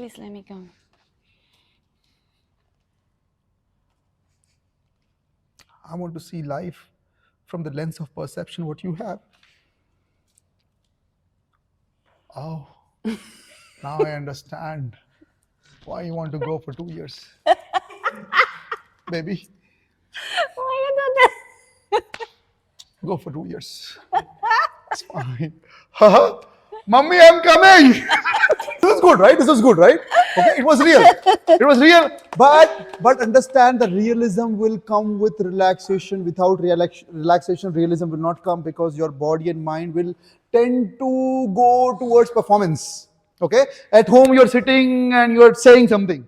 Please let me go. I want to see life from the lens of perception what you have. Oh, now I understand why you want to go for 2 years. Baby, Why you do that? go for 2 years. It's fine. Mummy, I'm coming. This was good, right? This was good, right? Okay, it was real. It was real. But understand the realism will come with relaxation. Without relaxation, realism will not come because your body and mind will tend to go towards performance. Okay? At home, you're sitting and you're saying something.